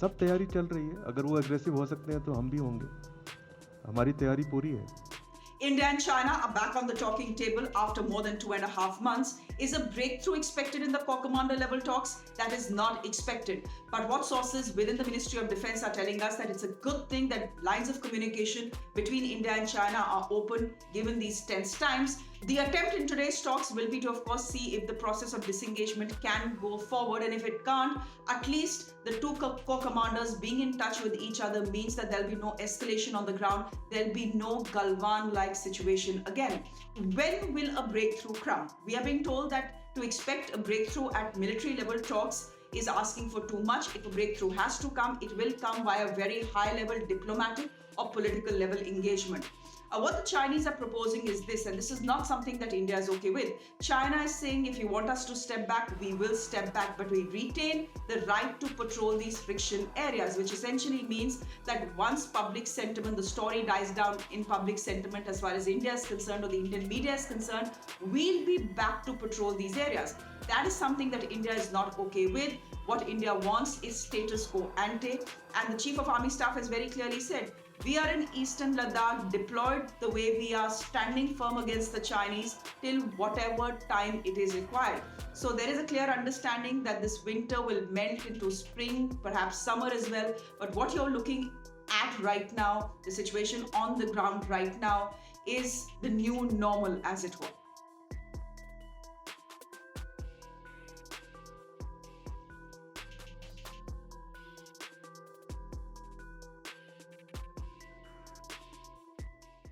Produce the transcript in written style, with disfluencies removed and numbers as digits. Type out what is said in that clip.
सब तैयारी चल रही है, अगर वो एग्रेसिव हो सकते हैं तो हम भी होंगे, हमारी तैयारी पूरी है। India and China are back on the talking table after more than 2.5 months. Is a breakthrough expected in the core commander level talks? That is not expected. But what sources within the Ministry of Defense are telling us that it's a good thing that lines of communication between India and China are open given these tense times. The attempt in today's talks will be to, of course, see if the process of disengagement can go forward. And if it can't, at least the two core commanders being in touch with each other means that there'll be no escalation on the ground. There'll be no Galwan-like situation again. When will a breakthrough come? We are being told that to expect a breakthrough at military level talks is asking for too much. If a breakthrough has to come, it will come via very high level diplomatic or political level engagement. What the Chinese are proposing is this, and this is not something that India is okay with. China is saying if you want us to step back, we will step back, but we retain the right to patrol these friction areas, which essentially means that once public sentiment, the story dies down in public sentiment as far as India is concerned or the Indian media is concerned, we'll be back to patrol these areas. That is something that India is not okay with. What India wants is status quo ante, and the Chief of Army Staff has very clearly said, we are in Eastern Ladakh deployed the way we are, standing firm against the Chinese till whatever time it is required. So there is a clear understanding that this winter will melt into spring, perhaps summer as well. But what you're looking at right now, the situation on the ground right now, is the new normal, as it were.